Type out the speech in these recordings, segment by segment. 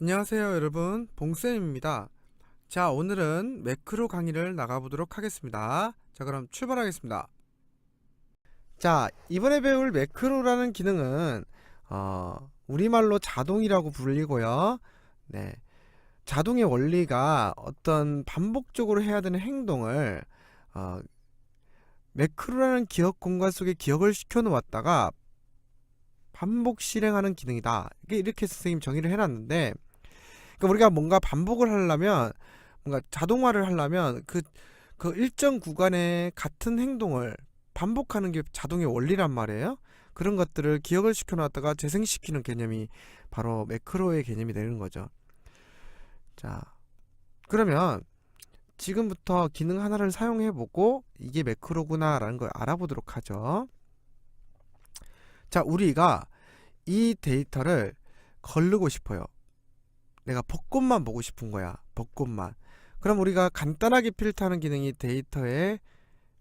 안녕하세요 여러분, 봉쌤입니다. 자, 오늘은 매크로 강의를 나가보도록 하겠습니다. 자, 그럼 출발하겠습니다. 자, 이번에 배울 매크로라는 기능은 우리말로 자동이라고 불리고요. 네, 자동의 원리가 어떤 반복적으로 해야 되는 행동을 어, 매크로라는 기억 공간 속에 기억을 시켜 놓았다가 반복 실행하는 기능이다. 이렇게 선생님 정의를 해놨는데, 그러니까 우리가 뭔가 반복을 하려면, 뭔가 자동화를 하려면 그 일정 구간에 같은 행동을 반복하는 게 자동의 원리란 말이에요. 그런 것들을 기억을 시켜놨다가 재생시키는 개념이 바로 매크로의 개념이 되는 거죠. 자, 그러면 지금부터 기능 하나를 사용해보고 이게 매크로구나 라는 걸 알아보도록 하죠. 자, 우리가 이 데이터를 거르고 싶어요. 내가 벚꽃만 보고 싶은 거야. 벚꽃만. 그럼 우리가 간단하게 필터하는 기능이 데이터의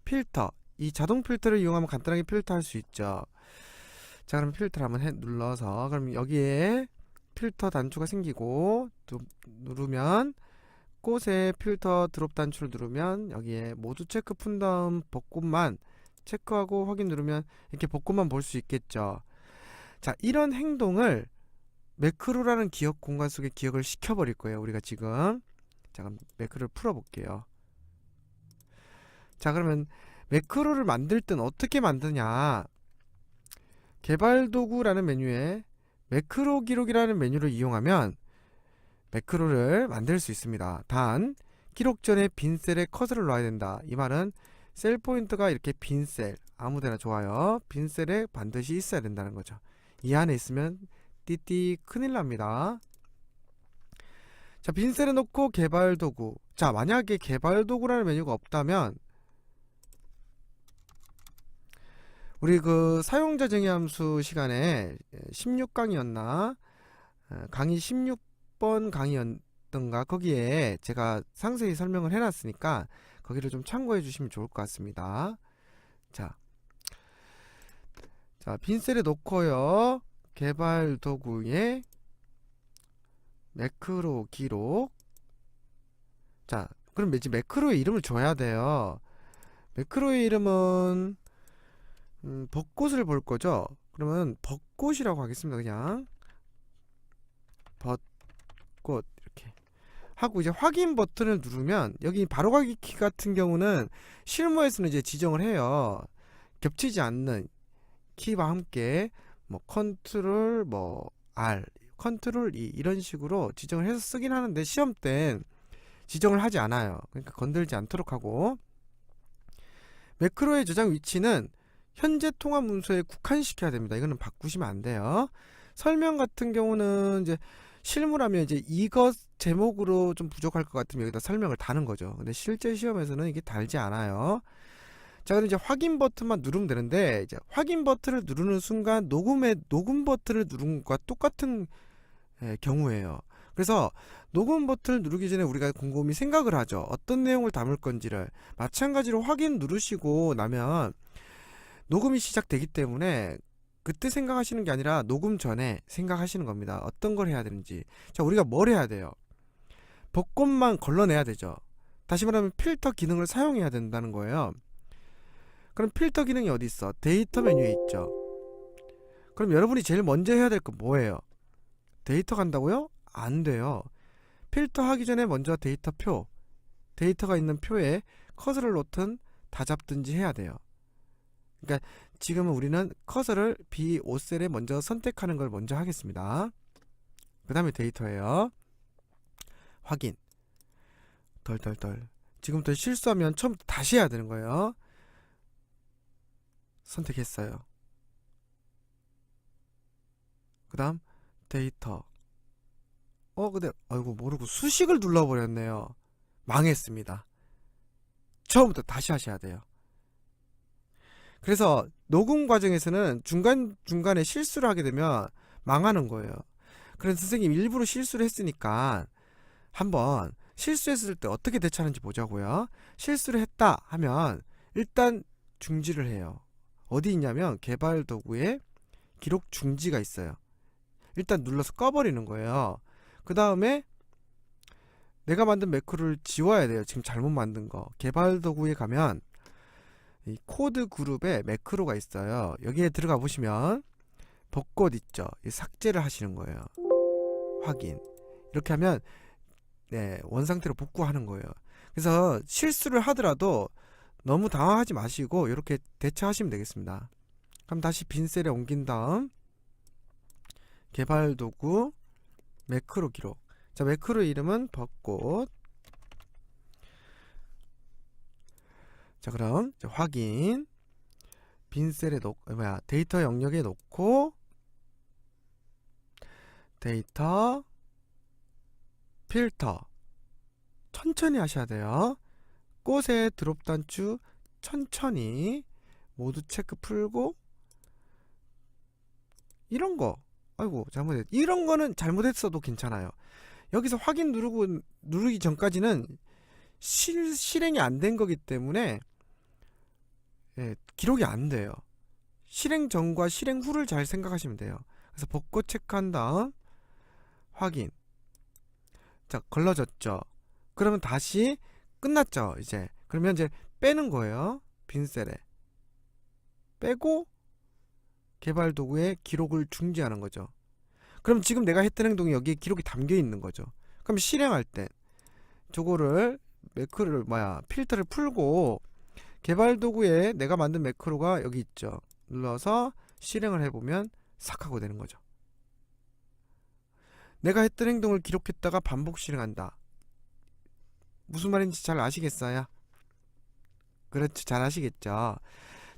필터, 이 자동 필터를 이용하면 간단하게 필터할 수 있죠. 자, 그럼 필터를 한번 눌러서, 그럼 여기에 필터 단추가 생기고 누르면, 꽃의 필터 드롭 단추를 누르면 여기에 모두 체크 푼 다음 벚꽃만 체크하고 확인 누르면 이렇게 벚꽃만 볼 수 있겠죠. 자, 이런 행동을 매크로라는 기억 공간 속에 기억을 시켜버릴 거예요, 우리가 지금. 자, 그럼 매크로를 풀어볼게요. 자, 그러면 매크로를 만들 땐 어떻게 만드냐? 개발도구라는 메뉴에 매크로 기록이라는 메뉴를 이용하면 매크로를 만들 수 있습니다. 단, 기록 전에 빈 셀에 커서를 놔야 된다. 이 말은 셀 포인트가 이렇게 빈 셀, 아무데나 좋아요. 빈 셀에 반드시 있어야 된다는 거죠. 이 안에 있으면 띠띠 큰일 납니다. 자, 빈 셀에 놓고 개발 도구. 자, 만약에 개발 도구라는 메뉴가 없다면 우리 그 사용자 정의 함수 시간에 16강이었나? 강의 16번 강의였던가? 거기에 제가 상세히 설명을 해놨으니까 거기를 좀 참고해 주시면 좋을 것 같습니다. 자, 빈셀에 놓고요. 개발 도구에 매크로 기록. 자, 그럼 이제 매크로의 이름을 줘야 돼요. 매크로의 이름은 벚꽃을 볼 거죠. 그러면 벚꽃이라고 하겠습니다. 그냥 벚꽃 이렇게 하고 이제 확인 버튼을 누르면 여기 바로가기 키 같은 경우는 실무에서는 이제 지정을 해요. 겹치지 않는 키와 함께 뭐 컨트롤 뭐 R, 컨트롤 E 이런 식으로 지정을 해서 쓰긴 하는데 시험 땐 지정을 하지 않아요. 그러니까 건들지 않도록 하고, 매크로의 저장 위치는 현재 통화 문서에 국한시켜야 됩니다. 이거는 바꾸시면 안 돼요. 설명 같은 경우는 이제 실무라면 이제 이것 제목으로 좀 부족할 것 같으면 여기다 설명을 다는 거죠. 근데 실제 시험에서는 이게 달지 않아요. 자, 그럼 이제 확인 버튼만 누르면 되는데, 이제 확인 버튼을 누르는 순간 녹음 버튼을 누른 것과 똑같은 경우예요. 그래서 녹음 버튼을 누르기 전에 우리가 곰곰이 생각을 하죠. 어떤 내용을 담을 건지를. 마찬가지로 확인 누르시고 나면 녹음이 시작되기 때문에 그때 생각하시는 게 아니라 녹음 전에 생각하시는 겁니다. 어떤 걸 해야 되는지. 자, 우리가 뭘 해야 돼요? 벚꽃만 걸러내야 되죠. 다시 말하면 필터 기능을 사용해야 된다는 거예요. 그럼 필터 기능이 어디 있어? 데이터 메뉴에 있죠. 그럼 여러분이 제일 먼저 해야 될 건 뭐예요? 데이터 간다고요? 안 돼요. 필터 하기 전에 먼저 데이터가 있는 표에 커서를 놓든 다 잡든지 해야 돼요. 그러니까 지금은 우리는 커서를 B5셀에 먼저 선택하는 걸 먼저 하겠습니다. 그 다음에 데이터예요. 확인. 덜덜덜. 지금부터 실수하면 처음부터 다시 해야 되는 거예요. 선택했어요. 그 다음 데이터. 근데 아이고 모르고 수식을 눌러버렸네요. 망했습니다. 처음부터 다시 하셔야 돼요. 그래서 녹음 과정에서는 중간중간에 실수를 하게 되면 망하는 거예요. 그래서 선생님 일부러 실수를 했으니까 한번 실수했을 때 어떻게 대처하는지 보자고요. 실수를 했다 하면 일단 중지를 해요. 어디 있냐면 개발 도구에 기록 중지가 있어요. 일단 눌러서 꺼버리는 거예요. 그 다음에 내가 만든 매크로를 지워야 돼요. 지금 잘못 만든 거. 개발 도구에 가면 이 코드 그룹에 매크로가 있어요. 여기에 들어가 보시면 벚꽃 있죠. 이 삭제를 하시는 거예요. 확인. 이렇게 하면 네, 원상태로 복구하는 거예요. 그래서 실수를 하더라도 너무 당황하지 마시고 이렇게 대처하시면 되겠습니다. 그럼 다시 빈 셀에 옮긴 다음 개발 도구 매크로 기록. 자, 매크로 이름은 벚꽃. 자, 그럼 이제 확인. 빈 셀에 데이터 영역에 놓고 데이터 필터 천천히 하셔야 돼요. 꽃의 드롭 단추 천천히 모두 체크 풀고 이런 거 아이고 잘못했 이런 거는 잘못했어도 괜찮아요. 여기서 확인 누르기 전까지는 실행이 안 된 거기 때문에 예, 기록이 안 돼요. 실행 전과 실행 후를 잘 생각하시면 돼요. 그래서 벚꽃 체크한 다음 확인. 자, 걸러졌죠. 그러면 다시 끝났죠. 이제 그러면 이제 빼는 거예요. 빈 셀에 빼고 개발 도구에 기록을 중지하는 거죠. 그럼 지금 내가 했던 행동이 여기에 기록이 담겨 있는 거죠. 그럼 실행할 때 저거를 매크로를 필터를 풀고 개발 도구에 내가 만든 매크로가 여기 있죠. 눌러서 실행을 해보면 싹 하고 되는 거죠. 내가 했던 행동을 기록했다가 반복 실행한다. 무슨 말인지 잘 아시겠어요? 그렇죠. 잘 아시겠죠.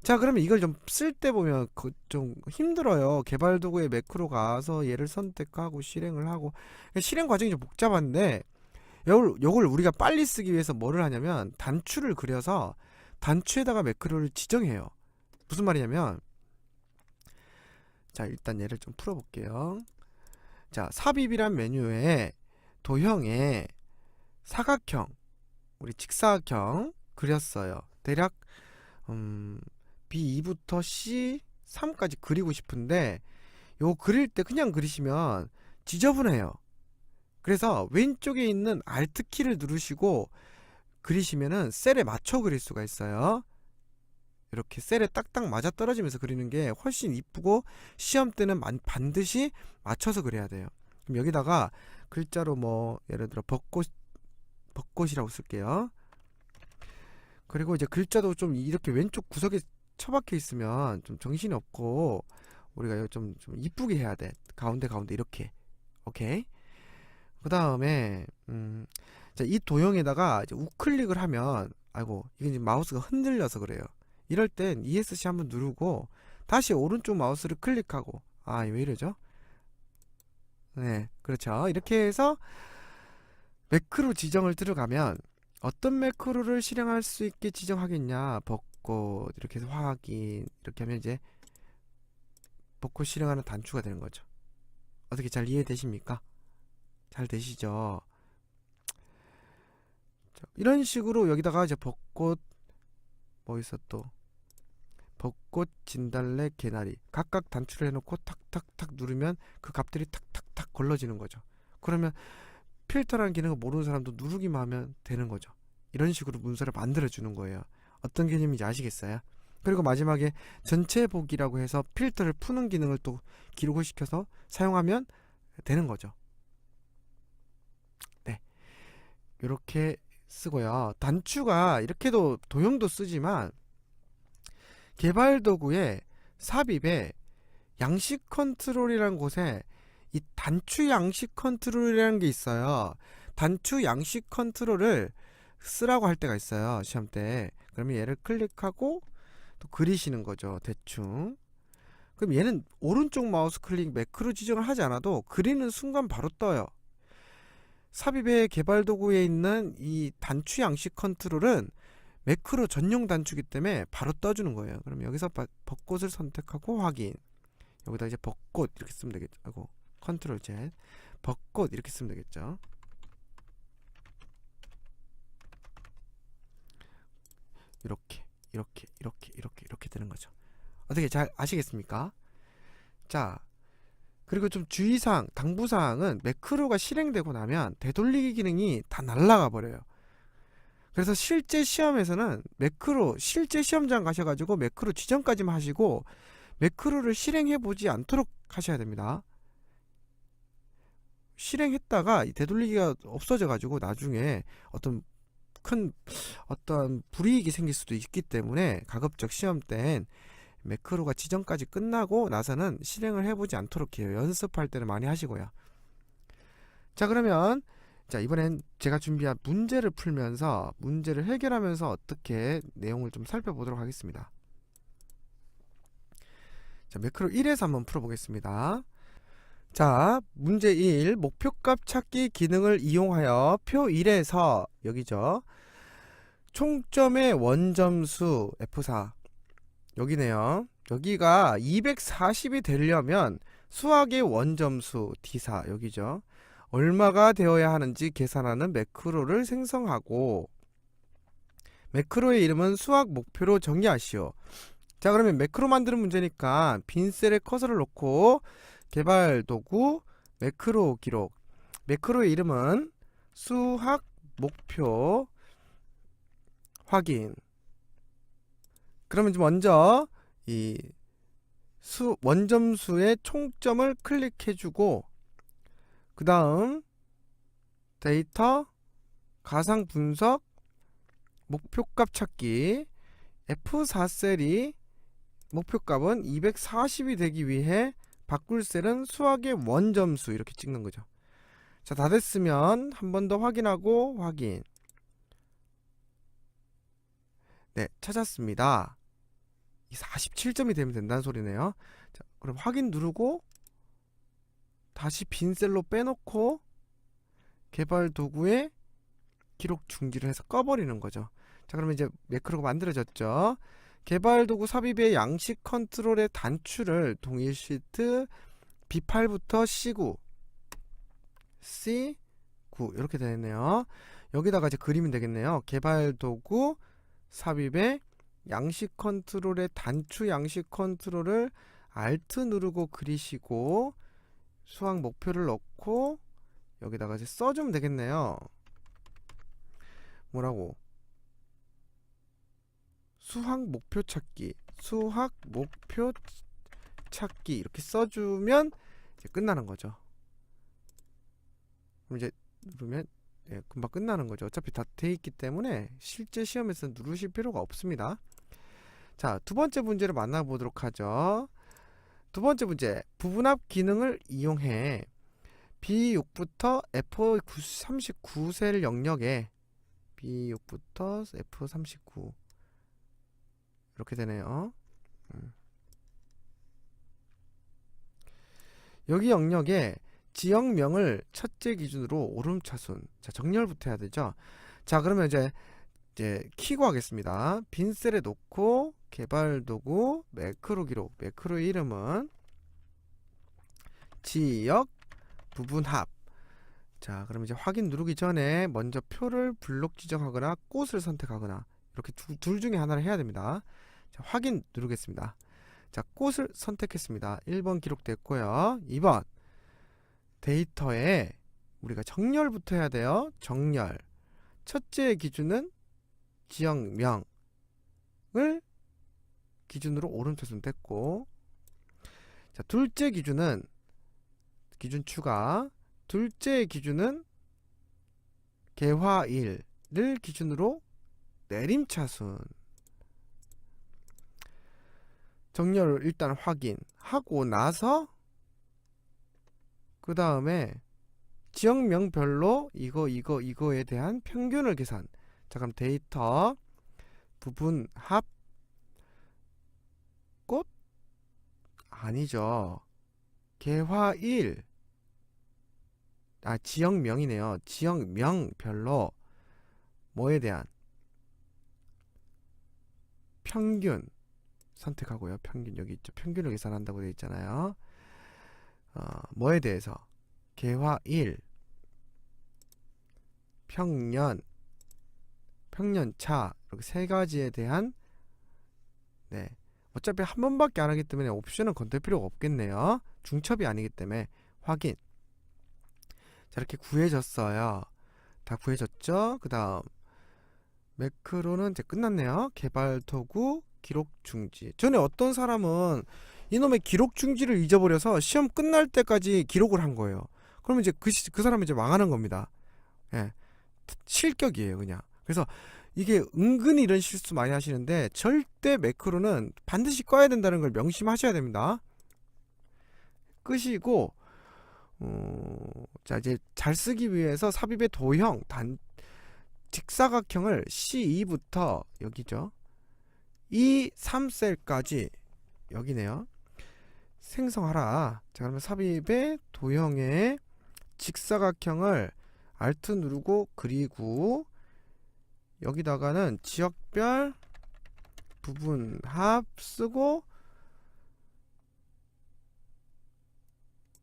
자, 그러면 이걸 좀 쓸 때 보면 좀 힘들어요. 개발 도구에 매크로 가서 얘를 선택하고 실행을 하고 실행 과정이 좀 복잡한데 요걸 우리가 빨리 쓰기 위해서 뭐를 하냐면 단추를 그려서 단추에다가 매크로를 지정해요. 무슨 말이냐면 자, 일단 얘를 좀 풀어볼게요. 자, 삽입이란 메뉴에 도형에 사각형 우리 직사각형 그렸어요. 대략 B2부터 C3까지 그리고 싶은데 요 그릴 때 그냥 그리시면 지저분해요. 그래서 왼쪽에 있는 Alt 키를 누르시고 그리시면은 셀에 맞춰 그릴 수가 있어요. 이렇게 셀에 딱딱 맞아 떨어지면서 그리는 게 훨씬 이쁘고 시험 때는 반드시 맞춰서 그려야 돼요. 그럼 여기다가 글자로 뭐 예를 들어 벚꽃이라고 쓸게요. 그리고 이제 글자도 좀 이렇게 왼쪽 구석에 처박혀 있으면 좀 정신이 없고 우리가 좀 이쁘게 해야 돼. 가운데 이렇게. 오케이. 그 다음에 자, 이 도형에다가 이제 우클릭을 하면 아이고 이게 지금 마우스가 흔들려서 그래요. 이럴 땐 ESC 한번 누르고 다시 오른쪽 마우스를 클릭하고 왜 이러죠? 네, 그렇죠. 이렇게 해서 매크로 지정을 들어가면 어떤 매크로를 실행할 수 있게 지정하겠냐. 벚꽃 이렇게 해서 확인 이렇게 하면 이제 벚꽃 실행하는 단추가 되는 거죠. 어떻게 잘 이해되십니까? 잘 되시죠? 자, 이런 식으로 여기다가 이제 벚꽃 뭐 있어 또 벚꽃 진달래 개나리 각각 단추를 해놓고 탁탁탁 누르면 그 값들이 탁탁탁 걸러지는 거죠. 그러면 필터라는 기능을 모르는 사람도 누르기만 하면 되는 거죠. 이런 식으로 문서를 만들어 주는 거예요. 어떤 개념인지 아시겠어요? 그리고 마지막에 전체 보기라고 해서 필터를 푸는 기능을 또 기록을 시켜서 사용하면 되는 거죠. 네, 이렇게 쓰고요. 단추가 이렇게도 도형도 쓰지만 개발 도구에 삽입에 양식 컨트롤이라는 곳에 이 단추 양식 컨트롤이라는 게 있어요. 단추 양식 컨트롤을 쓰라고 할 때가 있어요. 시험 때. 그러면 얘를 클릭하고 또 그리시는 거죠. 대충. 그럼 얘는 오른쪽 마우스 클릭 매크로 지정을 하지 않아도 그리는 순간 바로 떠요. 삽입의 개발 도구에 있는 이 단추 양식 컨트롤은 매크로 전용 단추기 때문에 바로 떠주는 거예요. 그럼 여기서 벚꽃을 선택하고 확인. 여기다 이제 벚꽃 이렇게 쓰면 되겠죠. 아이고, 컨트롤 Z 벚꽃 이렇게 쓰면 되겠죠. 이렇게 되는 거죠. 어떻게 잘 아시겠습니까? 자, 그리고 좀 주의사항, 당부사항은 매크로가 실행되고 나면 되돌리기 기능이 다 날아가 버려요. 그래서 실제 시험에서는 매크로, 실제 시험장 가셔가지고 매크로 지정까지만 하시고 매크로를 실행해 보지 않도록 하셔야 됩니다. 실행했다가 되돌리기가 없어져 가지고 나중에 어떤 큰 불이익이 생길 수도 있기 때문에 가급적 시험 땐 매크로가 지정까지 끝나고 나서는 실행을 해보지 않도록 해요. 연습할 때는 많이 하시고요. 자, 그러면 이번엔 제가 준비한 문제를 풀면서 문제를 해결하면서 어떻게 내용을 좀 살펴보도록 하겠습니다. 자, 매크로 1에서 한번 풀어보겠습니다. 자, 문제 1. 목표값 찾기 기능을 이용하여 표 1에서 여기죠. 총점의 원점수 F4 여기네요. 여기가 240이 되려면 수학의 원점수 D4 여기죠. 얼마가 되어야 하는지 계산하는 매크로를 생성하고 매크로의 이름은 수학 목표로 정의하시오. 자, 그러면 매크로 만드는 문제니까 빈 셀에 커서를 놓고 개발 도구 매크로 기록. 매크로의 이름은 수학 목표 확인. 그러면 먼저 이 원점수의 총점을 클릭해주고 그 다음 데이터 가상 분석 목표값 찾기 F4 셀이 목표값은 240이 되기 위해 바꿀 셀은 수학의 원점수 이렇게 찍는 거죠. 자, 다 됐으면 한 번 더 확인하고 확인. 네, 찾았습니다. 47점이 되면 된다는 소리네요. 자, 그럼 확인 누르고 다시 빈 셀로 빼놓고 개발 도구에 기록 중지를 해서 꺼버리는 거죠. 자, 그러면 이제 매크로가 만들어졌죠. 개발 도구 삽입의 양식 컨트롤의 단추를 동일 시트 B8부터 C9 C9 이렇게 되겠네요. 여기다가 이제 그리면 되겠네요. 개발 도구 삽입의 양식 컨트롤의 단추 양식 컨트롤을 Alt 누르고 그리시고 수학 목표를 넣고 여기다가 이제 써주면 되겠네요. 뭐라고? 수학 목표 찾기 이렇게 써주면 이제 끝나는 거죠. 그럼 이제 누르면 금방 끝나는 거죠. 어차피 다 돼 있기 때문에 실제 시험에서 누르실 필요가 없습니다. 자, 두 번째 문제를 만나보도록 하죠. 두 번째 문제, 부분합 기능을 이용해 B6부터 F39 셀 영역에 B6부터 F39 이렇게 되네요. 여기 영역에 지역명을 첫째 기준으로 오름차순. 자, 정렬부터 해야 되죠. 자, 그러면 이제 키고 하겠습니다. 빈 셀에 놓고 개발 도구 매크로 기록. 매크로의 이름은 지역 부분합. 자, 그럼 이제 확인 누르기 전에 먼저 표를 블록 지정하거나 꽃을 선택하거나 이렇게 둘 중에 하나를 해야 됩니다. 자, 확인 누르겠습니다. 자, 꽃을 선택했습니다. 1번 기록됐고요. 2번 데이터에 우리가 정렬부터 해야 돼요. 정렬. 첫째 기준은 지역명을 기준으로 오른쪽순 됐고, 자, 둘째 기준은 기준 추가. 둘째 기준은 개화일을 기준으로 내림차순. 정렬을 일단 확인하고 나서 그 다음에 지역명별로 이거에 대한 평균을 계산. 자, 그럼 데이터 부분합 꽃 아니죠. 개화일 지역명이네요. 지역명별로 뭐에 대한 평균 선택하고요. 평균 여기 있죠. 평균을 계산한다고 되어 있잖아요. 뭐에 대해서 개화일 평년차 이렇게 세 가지에 대한 어차피 한 번밖에 안 하기 때문에 옵션은 건들 필요가 없겠네요. 중첩이 아니기 때문에. 확인. 자, 이렇게 구해졌어요. 다 구해졌죠? 그 다음 매크로는 이제 끝났네요. 개발 도구, 기록 중지. 전에 어떤 사람은 이놈의 기록 중지를 잊어버려서 시험 끝날 때까지 기록을 한 거예요. 그러면 이제 그 사람은 이제 망하는 겁니다. 예. 실격이에요, 그냥. 그래서 이게 은근히 이런 실수 많이 하시는데 절대 매크로는 반드시 꺼야 된다는 걸 명심하셔야 됩니다. 끄시고 자, 이제 잘 쓰기 위해서 삽입의 도형 직사각형을 C2부터 여기죠. 이 3셀까지 여기네요. 생성하라. 자, 그러면 삽입의 도형의 직사각형을 Alt 누르고 그리고 여기다가는 지역별 부분합 쓰고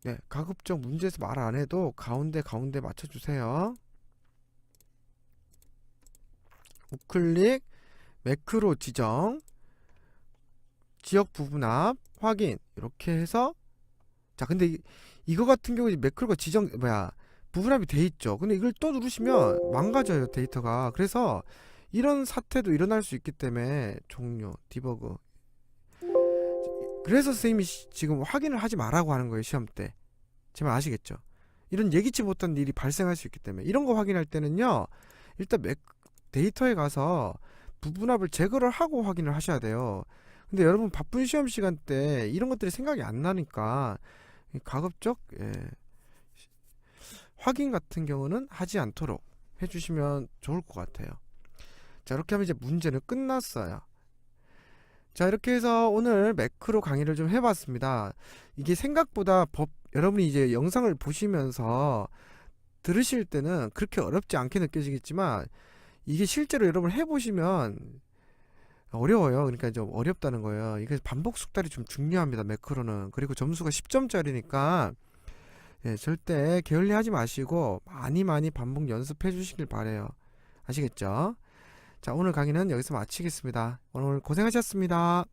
네, 가급적 문제에서 말 안해도 가운데 맞춰주세요. 우클릭 매크로 지정 지역 부분합 확인 이렇게 해서 자, 근데 이거 같은 경우 매크로가 지정 부분합이 돼 있죠. 근데 이걸 또 누르시면 망가져요, 데이터가. 그래서 이런 사태도 일어날 수 있기 때문에 종료 디버그. 그래서 선생님이 지금 확인을 하지 말라고 하는 거예요, 시험 때. 제 말 아시겠죠? 이런 예기치 못한 일이 발생할 수 있기 때문에 이런 거 확인할 때는요, 일단 데이터에 가서 부분합을 제거를 하고 확인을 하셔야 돼요. 근데 여러분 바쁜 시험 시간 때 이런 것들이 생각이 안 나니까 가급적 확인 같은 경우는 하지 않도록 해주시면 좋을 것 같아요. 자, 이렇게 하면 이제 문제는 끝났어요. 자, 이렇게 해서 오늘 매크로 강의를 좀 해봤습니다. 이게 생각보다 여러분이 이제 영상을 보시면서 들으실 때는 그렇게 어렵지 않게 느껴지겠지만 이게 실제로 여러분 해보시면 어려워요. 그러니까 좀 어렵다는 거예요. 이게 반복 숙달이 좀 중요합니다, 매크로는. 그리고 점수가 10점짜리니까 절대 게을리하지 마시고 많이 반복 연습해 주시길 바래요. 아시겠죠? 자, 오늘 강의는 여기서 마치겠습니다. 오늘 고생하셨습니다.